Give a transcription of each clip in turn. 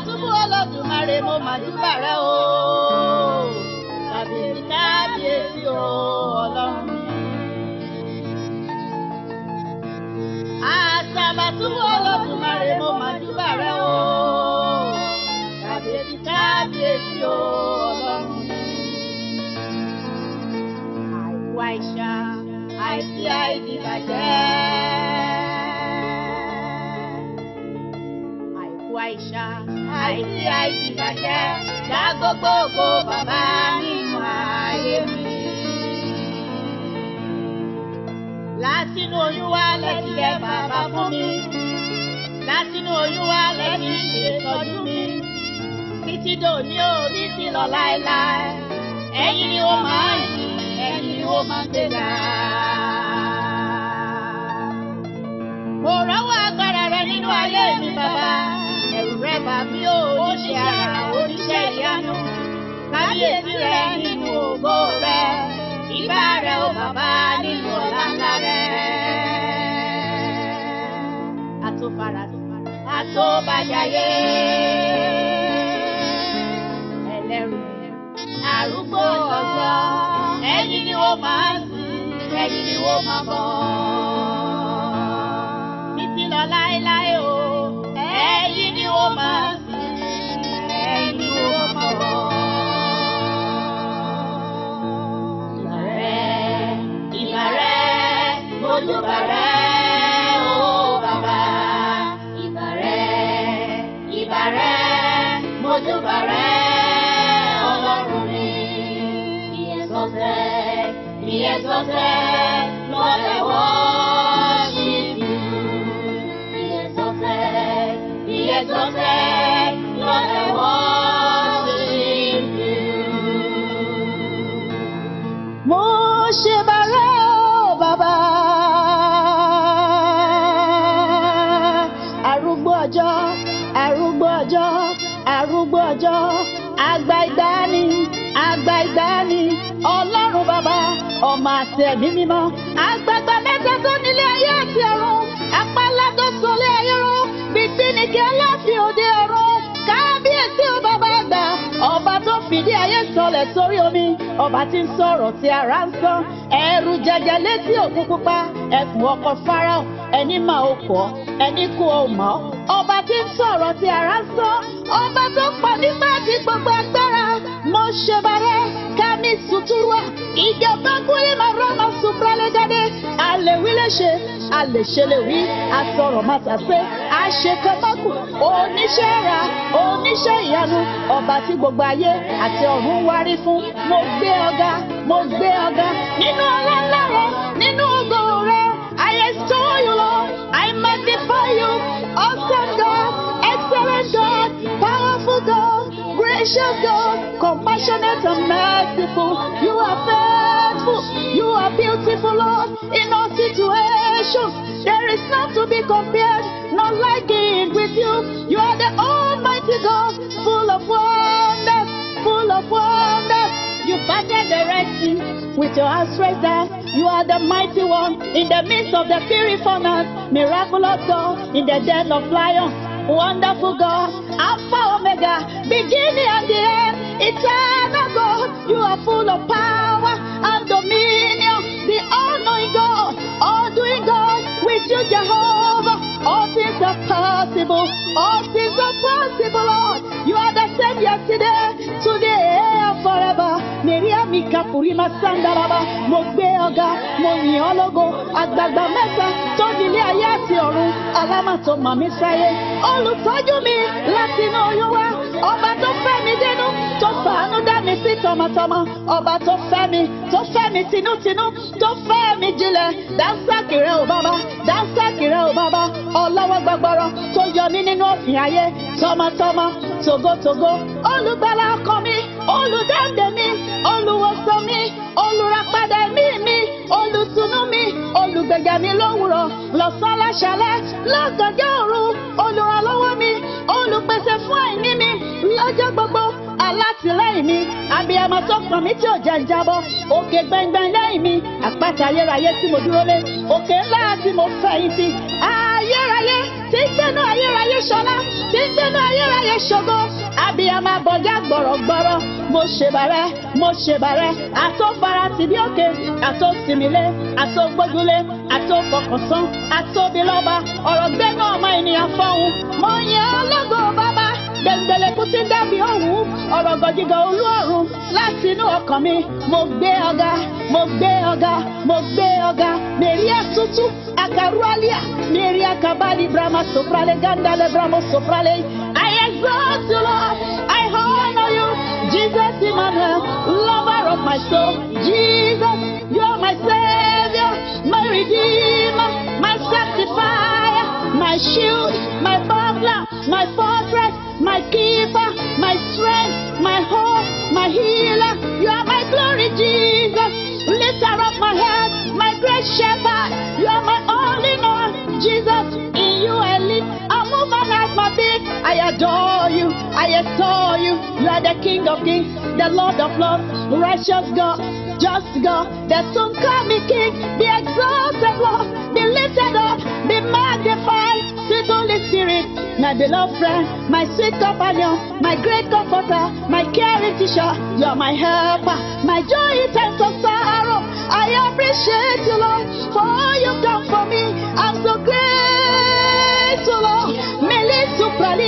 Àtàbàtúbú Olódùmarè mo mà júbà rẹ o. Kábíyèsí kábíyèsí o Ọlọ́run mi. Àtàbàtúbú Olódùmarè mo mà júbà rẹ o. Kábíyèsí kábíyèsí o Ọlọ́run mi. Àìkú àìṣà àìsí àìdìbàjẹ́. Àìkú àìṣà àìsí àìdìbàjẹ́. Dá gbogbo ògo bàbá nínú ayé mi. Látinú oyún wá lẹ́tí jẹ́ bàbá fún mi. Látinú oyún wá lẹ́tí ṣètọ́jú mi. Títí dòní orí ti lọ láéláé. Ẹ̀yin ni ó máa ń yìn, ẹ̀yin ni ó máa ń gbéga. Mo rọ́wọ́ agbára rẹ nínú ayé mi bàbá. Ẹ̀rù rẹ bà mí o, oníṣẹ́ àrà, oníṣẹ́ ìyanu. Kábíyèsí rẹ nínú ògo rẹ. Ìbà rẹ o bàbá nínú ọlá ńlá rẹ. Àtòbàjáyé. Ẹlẹ́rù arúgbó ọjọ́. Ẹ̀yin ni ó máa ń sìn, ẹ̀yin ni ó máa bọ̀. Títí lọ láéláé o. Ẹ̀yin ni ó máa ń sìn, ẹ̀yin ni ó máa bọ̀. Ìbà rẹ, mojúbà rẹ o bàbá. Ìbà rẹ, mojúbà rẹ Ọlọ́run mi. Be exalted, Lord, I worship you. Be exalted, Lord, I worship you. Mo ṣe bàrẹ́ o bàbá. Arúgbó ọjọ́, arúgbó ọjọ́, arúgbó ọjọ́, àgbà ìgbàanì, àgbà ìgbàanì, Ọlọ́run bàbá, ọmọ àti ẹ̀mí mímọ́, àgbàgbà mẹ́ta tó nílé ayé àti ọ̀run, apálá tó sọlé ayé ró, bìtìnìkì aláàfin òde ọ̀run, kábíyèsí o bàbá àgbà, ọba tó fìdí ayé sọlẹ̀ sórí omi, ọba tí ń sọ̀rọ̀ tí ara ń sán, ẹ̀rù jẹjẹ létí òkun pupa, ẹkùn ọkọ̀ Fáráò, ẹni máa ó pọ̀, ẹni kú ó mọ̀, ọba tí ń sọ̀rọ̀ tí ara ń sán, ọba tó pọ̀ nípa ti gbogbo agbára, mo ṣe bàrẹ́ kàmí suturwa, ìjọba kúlé máa rọ́ máa supralẹ̀ jáde, àlèwí lè ṣe, àlèṣe lè wí, àsọ̀rọ̀ máa tàṣe, àṣekọ́mọ́kù, oníṣẹ́ ra, oníṣẹ́ ìyanu, ọba tí gbogbo ayé àti ọ̀run wárí fún, mo gbé ọ̀gá, mo gbé ọ̀gá, nínú ọlá ńlá rẹ, nínú ògo rẹ, I extol you Lord, I magnify you, awesome God, excellent God, powerful God, gracious God, compassionate and merciful. You are faithful. You are beautiful, Lord, in all situations. There is none to be compared, not like it with you. You are the Almighty God, full of wonders, full of wonders. You parted the Red Sea with your outstretched hand. You are the mighty one in the midst of the fiery furnace, miraculous God in the den of lions. Wonderful God, Alpha Omega, beginning and the end, eternal God. You are full of power and dominion, the all-knowing God, all-doing God. With you, Jehovah, all things are possible. All things are possible, Lord. You are the same yesterday, today, and forever. Miriam Kapurima Sandaraba, mo gbé ọ̀gá, mo yìn ọ́ lógo, àgbààgbà mẹ́ta tó nílé ayé àti ọ̀run, alámà tó mọ̀ mí sáyé. Olùtọ́jú mi láti inú oyún wá, ọba tó fẹ́ mi dénú, tó fàánú dá mi sí tọmọtọmọ, ọba tó fẹ́ mi tinútinú, tó fẹ́ mi jinlẹ̀, dáńsákì rẹ ò bàbá, dáńsákì rẹ ò bàbá, ọlọ́wọ́ gbọgbọrọ tó yọ mí nínú òfin ayé, tọmọtọmọ, tògótògó, olùgbàlà ọkàn mi, olùdáǹdè mi, olùwòsàn mi, olùràpadà ẹ̀mí mi, olùtùnú mi, olùgbèjà mi lówùrọ̀, lọ́sàn láṣálẹ́, lọ́gànjọ́ òru, olùrànlọ́wọ́ mi, olùpèsè fún àìní mi, lọ́jọ́ gbogbo, alátìlẹ́yìn mi, abiyamọ tó pọ̀n mí tí ò jẹ́ ń jábọ́, òkè gbẹngbẹng lẹ́yìn mi, àpáta ayérayé tí mo dúró lé, òkè ńlá tí mo fẹ̀yìntì, ayérayé tí ń gbénú ayérayé ṣọlá, tí ń gbénú ayérayé ṣògo. Abiyamọ abọjá gbọ̀rọ̀gbọ̀rọ̀, mo ṣèbàrẹ́, àtọ́farasí bí òkè, àtọ́sìmílé, àtọ́gbójúlé, àtọ́fọkàntán, àtọ́bilọ́ba, ọ̀rọ̀ gbẹ́nu ọmọ ènìyàn fọ́hùn. Mo yìn ọ́ lógo bàbá, gbẹ̀ngbẹ̀lẹ̀kú tí ń dàbí òwú, ọ̀rọ̀ gọ̀jígọ̀ olú ọ̀run láti inú ọkàn mi. Mo gbé ọ̀gá, mo gbé ọ̀gá, mo gbé ọ̀gá. Mèríà tútù, akarualia, mèríà kabali brahma soprale, gandale brahmo soprale. I exalt you, Lord. I honor you, Jesus Emmanuel, lover of my soul. Jesus, you are my Savior, my Redeemer, my Sanctifier, my shield, my buckler, my fortress, my keeper, my strength, my hope, my healer. You are my glory, Jesus. Lifter of my head, my great shepherd. You are my all in all, Jesus. In you I live, I move and have my being. I adore you, I adore you. You are the King of Kings, the Lord of Lords, righteous God, just God, the soon coming King. Be exalted, Lord, be lifted up, be magnified. Sweet Holy Spirit, my beloved friend, my sweet companion, my great comforter, my caring teacher. You are my helper, my joy in times of sorrow. I appreciate you, Lord, for all you've done for me. I'm so grateful, Lord.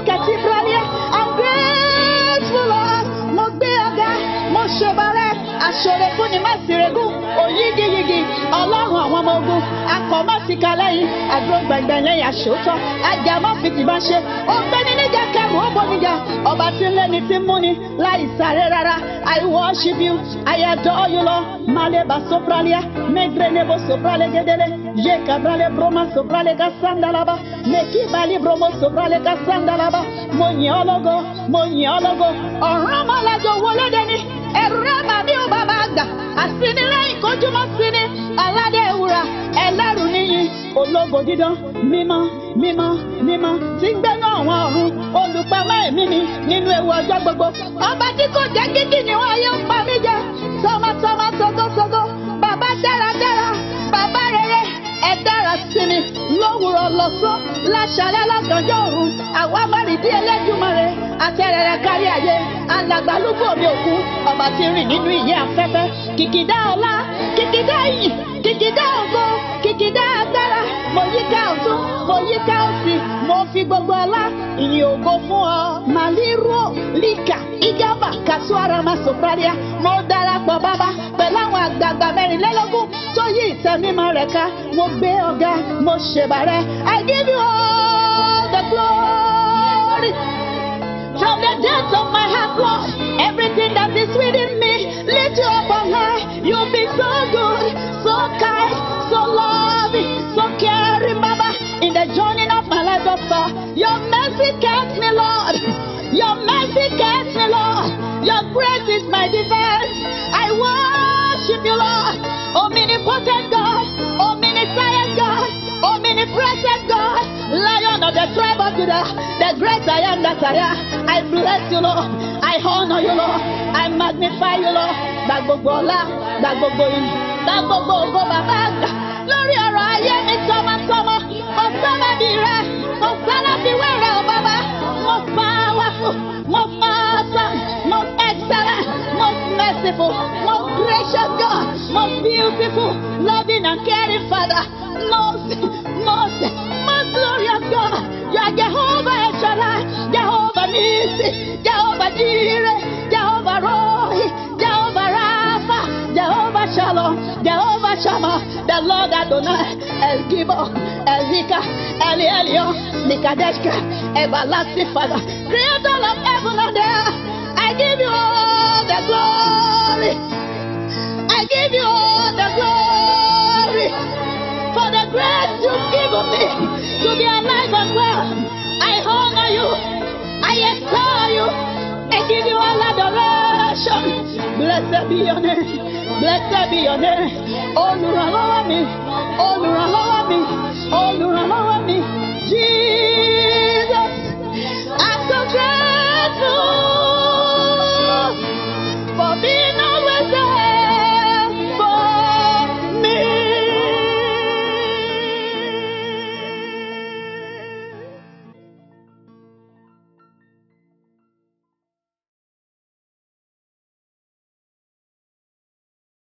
I'm grateful, Lord. Mo gbé ọ̀gá, mo ṣèbàrẹ́, aṣọre fún ni má sì regún, òyígiyigi, ọlọ́run àwọn ọmọ ogun, akọ̀mọ́ sí kalẹ́yìn, àdúró gbẹ̀ngbẹ̀ lẹ́yìn aṣòótọ́, ajàmọ́ fìtì bá ṣe, ó gbé ní níjà kẹrù ó bọ́ níjà, ọba tí ń lẹ́ni tí ń múni, láì sáré rárá. I worship you, I adore you, Lord. Maleba sopralia, megrelebo soprale gedele, yekabrale broma soprale gasandalaba, mekibali bromo soprale gasandalaba. Mo yìn ọ́ lógo, mo yìn ọ́ lógo, ọ̀ràn mọ́lájọ wọlé ni, ẹ̀rọ màmí ò bàbá àgbà, àsìnilẹ́yìn kojúmọ́ sí ni, aládé ewúra, ẹlẹ́rù níyìn, ológo dídán, mímọ́, mímọ́, mímọ́, tí ń gbẹ́nu àwọn ọ̀run, olùpamọ́ ẹ̀mí mi nínú ewu ọjọ́ gbogbo. Ọba tí kò jẹ́ kíkì ni wọ́n ayé ń pa mí jẹ, tọmọtọmọ tógótógó, bàbá dáradára, bàbá rere, ẹ dára sí mi, lówùrọ̀ lọ́sán, láṣálẹ́ lọ́gànjọ́ òru, àwa márìndí Ẹlẹ́dùmarè, àtẹ̀rẹ̀rẹ̀ kárí ayé, alàgbàlúgbò mi òkú, ọba tí ń rìn nínú ìyẹ́ afẹ́fẹ́, kìkìdá ọlá, kìkìdá ìyìn, kìkìdá ògo, kìkìdá agbára, mo yíká ọ̀tún, mo yíká òsì, mo fi gbogbo ọlá, ìyìn ògo fún ọ. Màlírò, líkà, ìjàmbá, kàtúwárà máa sòpráríà, mo darapọ̀ bàbá pẹ̀lú àwọn àgbààgbà mẹ́rìnlélógún tó yí ìtẹ́ mímọ́ rẹ̀ ká, mo gbé ọ̀gá, mo ṣèbàrẹ́. I give you all the glory. From the depths of my heart, Lord, everything that is within me, lift you up on high. You've been so good, so kind, so loving, so caring, Baba. In the journey of my life thus far, your mercy kept me, Lord. Your mercy kept me, Lord. Your grace is my defense. I worship you, Lord. Omnipotent God, omniscient God, omnipresent God, Lion of the tribe of Judah, the great I am that I am. I bless you, Lord. I honor you, Lord. I magnify you, Lord. Gba gbogbo ọlá, gba gbogbo ìyìn, gba gbogbo ògo bàbá àgbà. Lórí ọ̀rọ̀ ayé mi tọmọtọmọ, mo sábà bí rẹ, mo sábà bí wẹ̀rẹ̀ o bàbá. Most powerful, most awesome, most excellent, most merciful, most gracious God, most beautiful, loving and caring Father, most glorious God. You are Jehovah El Shaddai, Jehovah Nissi, Jehovah Jireh, Jehovah Rohi, Jehovah Rapha, Jehovah Shalom, Jehovah Shammah, the Lord Adonai, El Gibor, El Hika, El Elyon, Mikadeshka, everlasting Father, Creator of heaven and earth. I give you all the glory. I give you all the glory for the grace you've given me to be alive and well. I honor you. I adore you. I give you all adoration. Blessed be your name. Blessed be your name. Olùrànlọ́wọ́ mi. Olùrànlọ́wọ́ mi. Olùrànlọ́wọ́ mi. Jesus.